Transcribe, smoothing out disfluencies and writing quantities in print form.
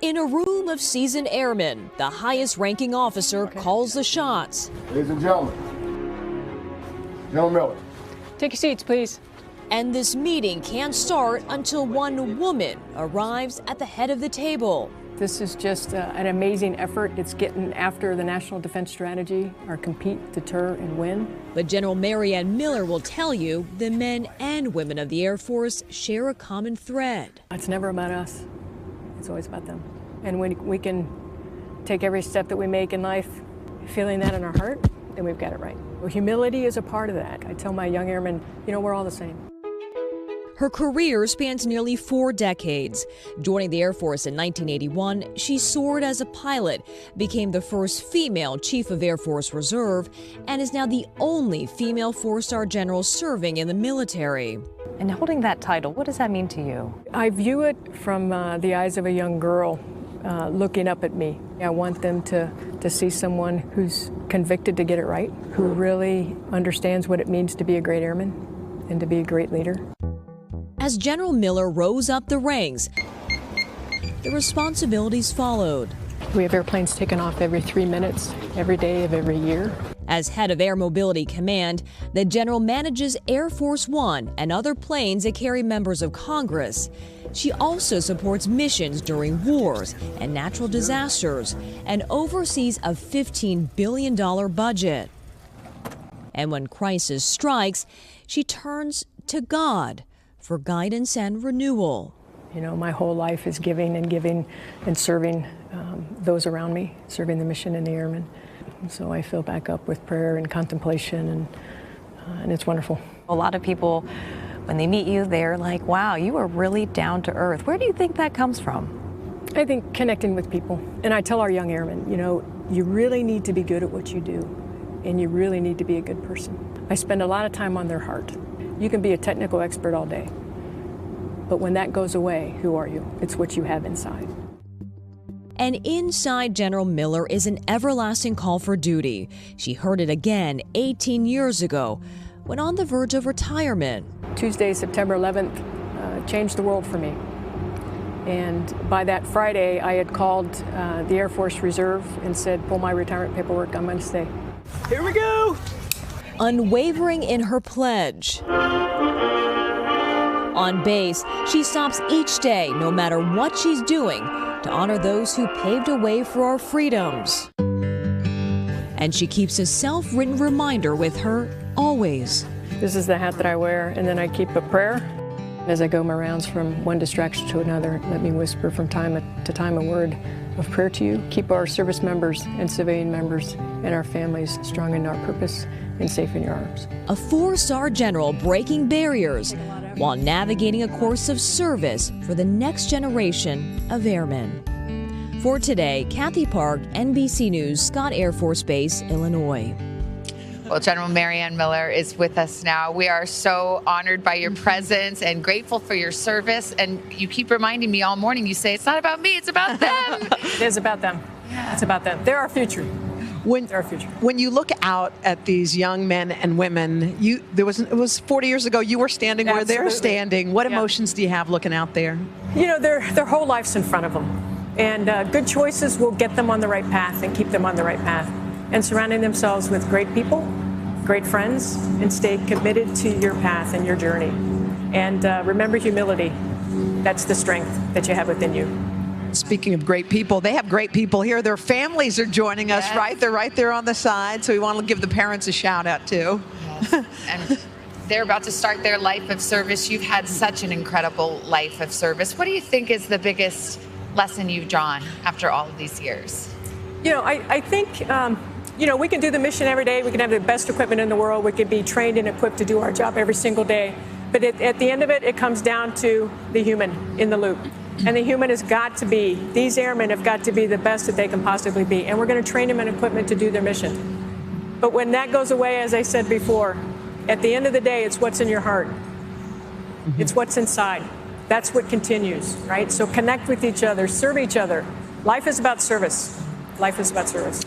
In a room of seasoned airmen, the highest-ranking officer calls the shots. Ladies and gentlemen, General Miller. Take your seats, please. And this meeting can't start until one woman arrives at the head of the table. This is just an amazing effort. It's getting after the National Defense Strategy, our compete, deter, and win. But General Maryanne Miller will tell you the men and women of the Air Force share a common thread. It's never about us. It's always about them. And when we can take every step that we make in life, feeling that in our heart, then we've got it right. Well, humility is a part of that. I tell my young airmen, you know, we're all the same. Her career spans nearly 4 decades. Joining the Air Force in 1981, she soared as a pilot, became the first female Chief of Air Force Reserve, and is now the only female 4-star general serving in the military. And holding that title, what does that mean to you? I view it from the eyes of a young girl looking up at me. I want them to see someone who's convicted to get it right, who really understands what it means to be a great airman and to be a great leader. As General Miller rose up the ranks, the responsibilities followed. We have airplanes taking off every 3 minutes, every day of every year. As head of Air Mobility Command, the general manages Air Force One and other planes that carry members of Congress. She also supports missions during wars and natural disasters and oversees a $15 billion budget. And when crisis strikes, she turns to God for guidance and renewal. You know, my whole life is giving and serving those around me, serving the mission and the airmen. And so I fill back up with prayer and contemplation, and it's wonderful. A lot of people, when they meet you, they're like, wow, you are really down to earth. Where do you think that comes from? I think connecting with people. And I tell our young airmen, you know, you really need to be good at what you do, and you really need to be a good person. I spend a lot of time on their heart. You can be a technical expert all day, but when that goes away, who are you? It's what you have inside. And inside General Miller is an everlasting call for duty. She heard it again 18 years ago, when on the verge of retirement. Tuesday, September 11th, changed the world for me. And by that Friday, I had called the Air Force Reserve and said, pull my retirement paperwork, I'm going to stay. Here we go! Unwavering in her pledge. On base, she stops each day, no matter what she's doing, to honor those who paved a way for our freedoms. And she keeps a self-written reminder with her always. This is the hat that I wear, and then I keep a prayer. As I go my rounds from one distraction to another, let me whisper from time to time a word of prayer to you. Keep our service members and civilian members and our families strong in our purpose and safe in your arms. A 4-star general breaking barriers while navigating a course of service for the next generation of airmen. For today, Kathy Park, NBC News, Scott Air Force Base, Illinois. Well, General Maryanne Miller is with us now. We are so honored by your presence and grateful for your service. And you keep reminding me all morning, you say, it's not about me, it's about them. It is about them. Yeah. It's about them. They're our future. They're our future. When you look out at these young men and women, it was 40 years ago, you were standing where they're standing. What emotions do you have looking out there? You know, their whole life's in front of them. And good choices will get them on the right path and keep them on the right path. And surrounding themselves with great people, great friends, and stay committed to your path and your journey. And remember humility. That's the strength that you have within you. Speaking of great people, they have great people here. Their families are joining us, right? They're right there on the side. So we want to give the parents a shout out too. Yes. And they're about to start their life of service. You've had such an incredible life of service. What do you think is the biggest lesson you've drawn after all of these years? You know, I think, you know, we can do the mission every day. We can have the best equipment in the world. We can be trained and equipped to do our job every single day. But at the end of it, it comes down to the human in the loop. And the human has got to be, these airmen have got to be the best that they can possibly be. And we're going to train them in equipment to do their mission. But when that goes away, as I said before, at the end of the day, it's what's in your heart. It's what's inside. That's what continues, right? So connect with each other, serve each other. Life is about service. Life is about service.